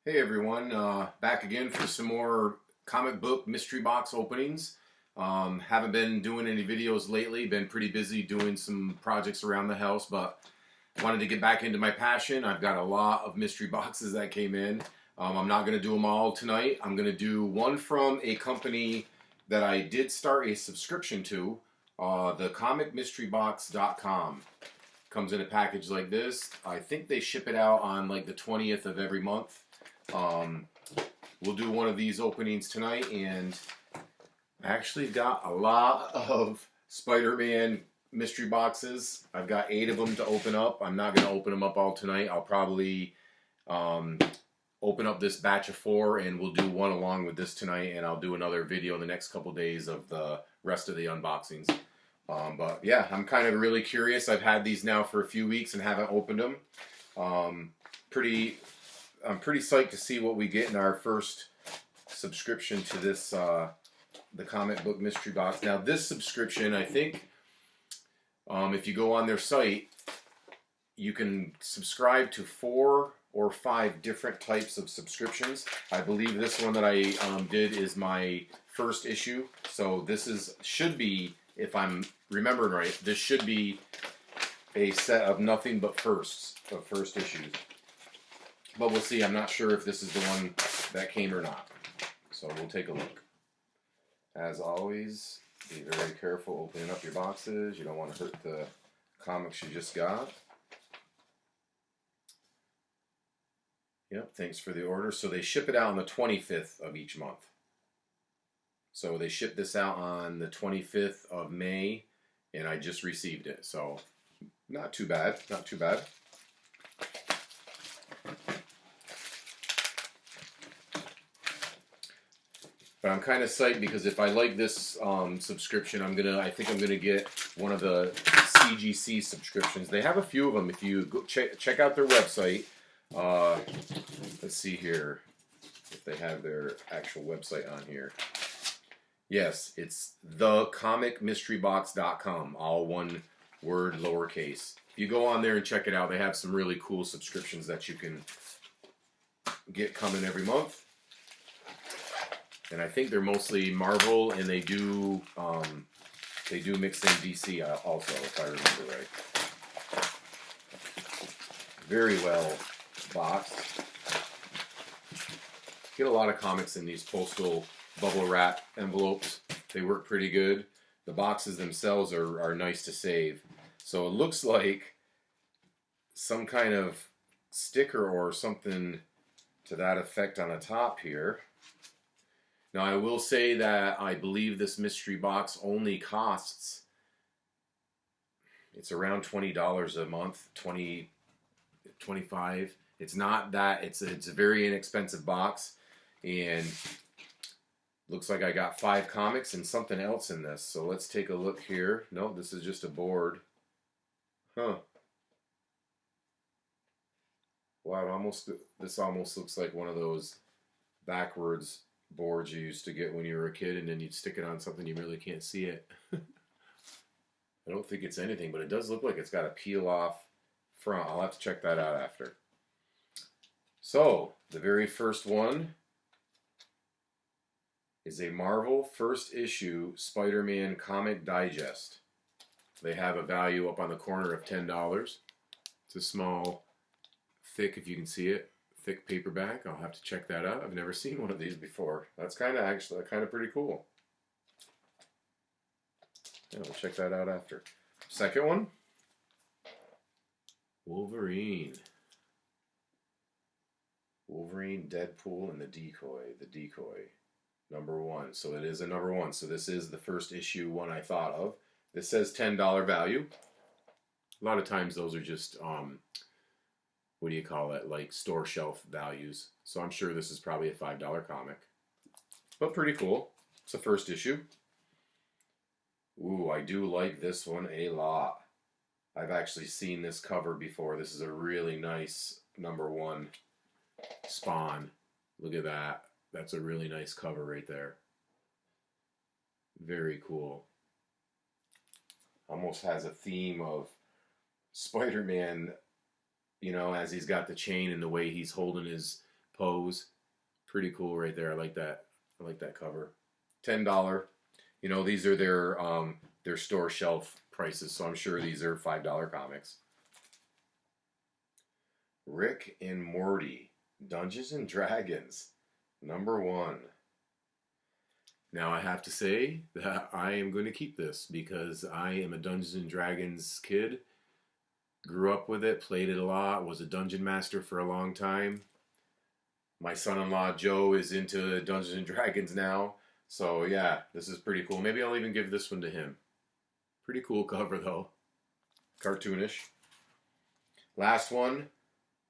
Hey everyone, back again for some more comic book mystery box openings. Haven't been doing any videos lately, been pretty busy doing some projects around the house, but wanted to get back into my passion. I've got a lot of mystery boxes that came in. I'm not going to do them all tonight. I'm going to do one from a company that I did start a subscription to, the comicmysterybox.com. Comes in a package like this. I think they ship it out on like the 20th of every month. We'll do one of these openings tonight, and I actually got a lot of Spider-Man mystery boxes. I've got 8 of them to open up. I'm not going to open them up all tonight. I'll probably open up this batch of 4, and we'll do one along with this tonight, and I'll do another video in the next couple days of the rest of the unboxings. But yeah, I'm kind of really curious. I've had these now for a few weeks and haven't opened them. I'm pretty psyched to see what we get in our first subscription to this, the comic book mystery box. Now this subscription, I think, if you go on their site, you can subscribe to 4 or 5 different types of subscriptions. I believe this one that I did is my first issue. So this should be, if I'm remembering right, this should be a set of nothing but first issues. But we'll see. I'm not sure if this is the one that came or not. So we'll take a look. As always, be very careful opening up your boxes. You don't want to hurt the comics you just got. Yep, thanks for the order. So they ship it out on the 25th of each month. So they shipped this out on the 25th of May, and I just received it. So not too bad, not too bad. But I'm kind of psyched because if I like this subscription, I think I'm gonna get one of the CGC subscriptions. They have a few of them. If you go check out their website, let's see here if they have their actual website on here. Yes, it's thecomicmysterybox.com, all one word, lowercase. If you go on there and check it out, they have some really cool subscriptions that you can get coming every month. And I think they're mostly Marvel, and they do mix in DC also, if I remember right. Very well boxed. Get a lot of comics in these postal bubble wrap envelopes. They work pretty good. The boxes themselves are nice to save. So it looks like some kind of sticker or something to that effect on the top here. Now, I will say that I believe this mystery box only costs, it's around $20 a month, $20, $25. It's not that, it's a very inexpensive box, and looks like I got 5 comics and something else in this. So let's take a look here. No, this is just a board. Huh. Wow, this almost looks like one of those backwards boards you used to get when you were a kid, and then you'd stick it on something you really can't see it. I don't think it's anything, but it does look like it's got a peel off front. I'll have to check that out after. So the very first one is a Marvel first issue Spider-Man comic digest. They have a value up on the corner of $10. It's a small, thick, if you can see it, thick paperback. I'll have to check that out. I've never seen one of these before. That's kind of pretty cool. Yeah, we'll check that out after. Second one, Wolverine, Deadpool, and the Decoy, number 1. So it is a number 1. So this is the first issue one I thought of. This says $10 value. A lot of times those are just what do you call it, like store shelf values. So I'm sure this is probably a $5 comic. But pretty cool. It's the first issue. Ooh, I do like this one a lot. I've actually seen this cover before. This is a really nice number 1 Spawn. Look at that. That's a really nice cover right there. Very cool. Almost has a theme of Spider-Man, you know, as he's got the chain and the way he's holding his pose. Pretty cool right there. I like that. I like that cover. $10. You know, these are their store shelf prices, so I'm sure these are $5 comics. Rick and Morty, Dungeons and Dragons, #1. Now I have to say that I am going to keep this because I am a Dungeons and Dragons kid. Grew up with it, played it a lot, was a dungeon master for a long time. My son-in-law Joe is into Dungeons and Dragons now. So yeah, this is pretty cool. Maybe I'll even give this one to him. Pretty cool cover though. Cartoonish. Last one,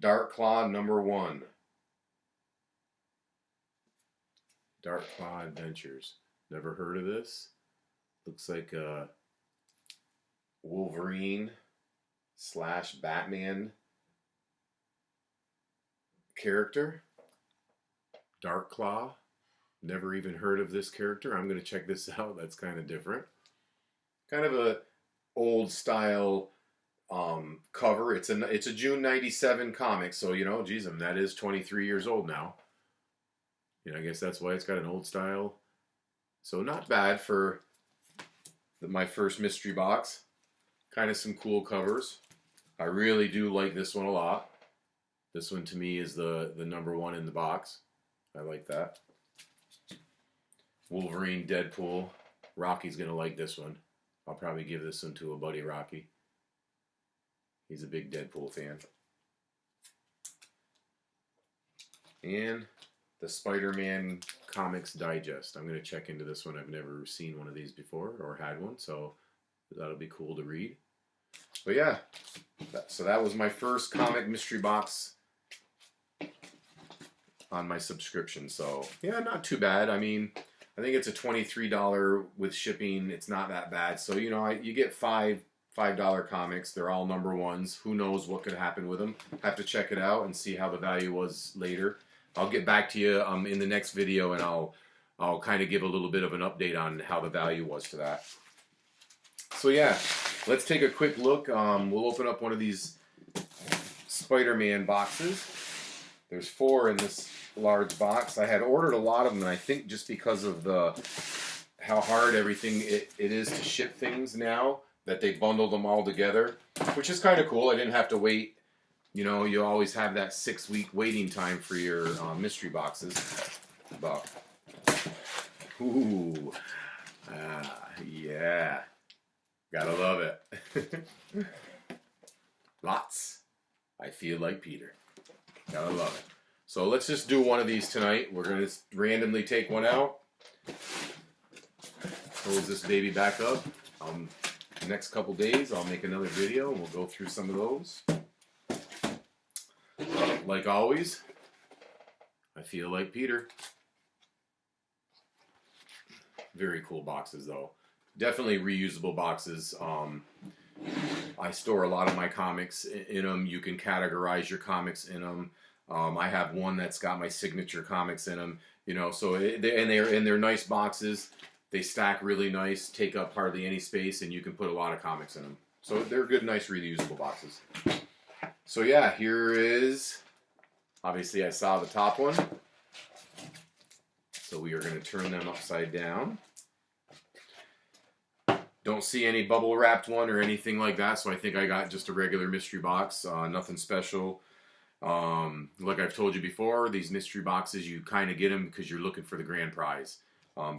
Dark Claw #1. Dark Claw Adventures. Never heard of this. Looks like a Wolverine / Batman character. Dark Claw. Never even heard of this character. I'm going to check this out. That's kind of different. Kind of a old style cover. It's a June '97 comic, so you know, geez, that is 23 years old now. You know, I guess that's why it's got an old style. So not bad for my first mystery box. Kind of some cool covers. I really do like this one a lot. This one to me is the #1 in the box. I like that. Wolverine, Deadpool. Rocky's going to like this one. I'll probably give this one to a buddy, Rocky. He's a big Deadpool fan. And the Spider-Man Comics Digest. I'm going to check into this one. I've never seen one of these before or had one, so that'll be cool to read. But yeah, so that was my first comic mystery box on my subscription. So yeah, not too bad. I mean, I think it's a $23 with shipping. It's not that bad. So you know, you get $5 comics. They're all #1s. Who knows what could happen with them? Have to check it out and see how the value was later. I'll get back to you in the next video, and I'll kind of give a little bit of an update on how the value was to that. So yeah, let's take a quick look. We'll open up one of these Spider-Man boxes. There's 4 in this large box. I had ordered a lot of them, and I think just because of how hard everything it is to ship things now, that they bundled them all together, which is kind of cool. I didn't have to wait. You know, you always have that 6-week waiting time for your mystery boxes. But, ooh, yeah, gotta love it. Lots. I feel like Peter. Gotta love it. So let's just do one of these tonight. We're gonna randomly take one out. Close this baby back up. The next couple days, I'll make another video and we'll go through some of those. Like always, I feel like Peter. Very cool boxes though. Definitely reusable boxes. I store a lot of my comics in them. You can categorize your comics in them. I have one that's got my signature comics in them. You know, so they're nice boxes. They stack really nice, take up hardly any space, and you can put a lot of comics in them. So they're good, nice, reusable boxes. So yeah, here is, obviously I saw the top one. So we are going to turn them upside down. Don't see any bubble wrapped one or anything like that, so I think I got just a regular mystery box, nothing special. Like I've told you before, these mystery boxes, you kind of get them because you're looking for the grand prize.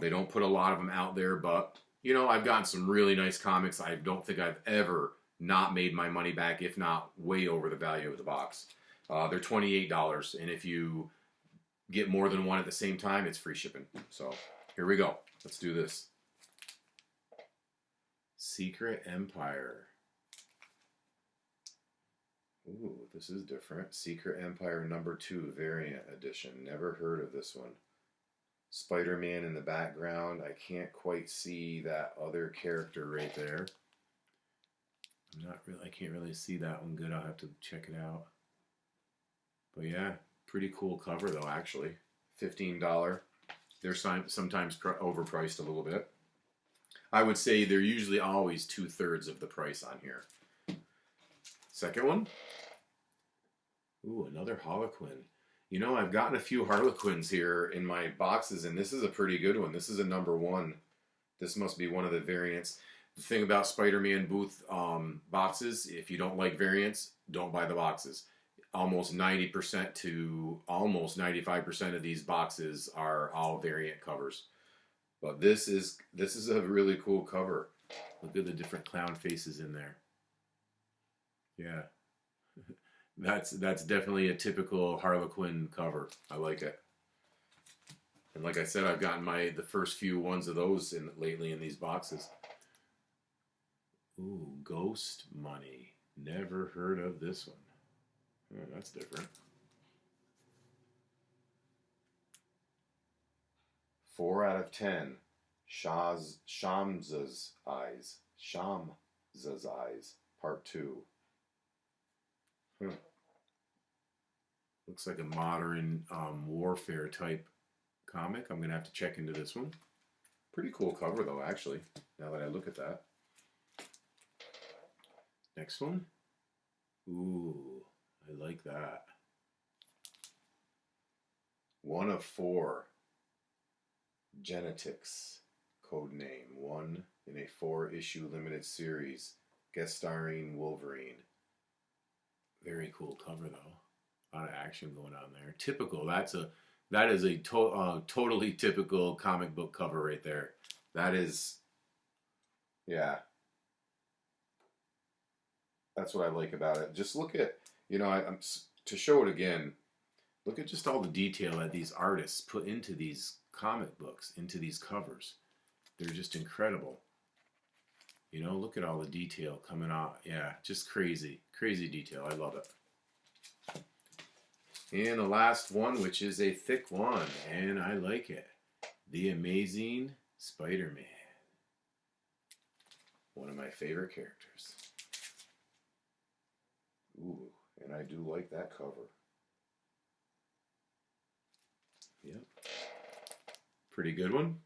They don't put a lot of them out there, but, you know, I've gotten some really nice comics. I don't think I've ever not made my money back, if not way over the value of the box. They're $28, and if you get more than one at the same time, it's free shipping. So, here we go. Let's do this. Secret Empire. Ooh, this is different. Secret Empire #2 variant edition. Never heard of this one. Spider-Man in the background. I can't quite see that other character right there. I can't really see that one good. I'll have to check it out. But yeah, pretty cool cover though, actually. $15. They're sometimes overpriced a little bit. I would say they're usually always 2/3 of the price on here. Second one. Ooh, another Harlequin. You know, I've gotten a few Harlequins here in my boxes, and this is a pretty good one. This is a #1. This must be one of the variants. The thing about Spider-Man Booth boxes, if you don't like variants, don't buy the boxes. Almost 90% to almost 95% of these boxes are all variant covers. But this is a really cool cover. Look at the different clown faces in there. Yeah. That's definitely a typical Harlequin cover. I like it. And like I said, I've gotten the first few ones of those lately in these boxes. Ooh, Ghost Money. Never heard of this one. Oh, that's different. 4 out of 10. Shamsa's Eyes. Shamsa's Eyes. Part 2. Looks like a modern warfare type comic. I'm going to have to check into this one. Pretty cool cover though, actually, now that I look at that. Next one. Ooh, I like that. 1 of 4. Genetics. Codename. 1 in a 4-issue limited series. Guest starring Wolverine. Very cool cover though. A lot of action going on there. Typical. That is a totally typical comic book cover right there. That is, yeah. That's what I like about it. Just look at, you know, to show it again. Look at just all the detail that these artists put into these comic books, into these covers. They're just incredible. You know, look at all the detail coming out. Yeah, just crazy, crazy detail. I love it. And the last one, which is a thick one, and I like it. The Amazing Spider-Man. One of my favorite characters. Ooh, and I do like that cover. Yep. Pretty good one.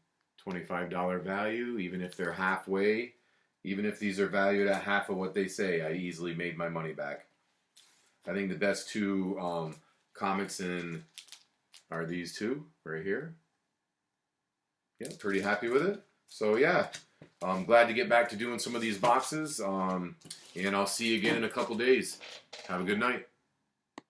$25 value, even if they're halfway. Even if these are valued at half of what they say, I easily made my money back. I think the best two comics in are these two right here. Yeah, pretty happy with it. So yeah, I'm glad to get back to doing some of these boxes. And I'll see you again in a couple days. Have a good night.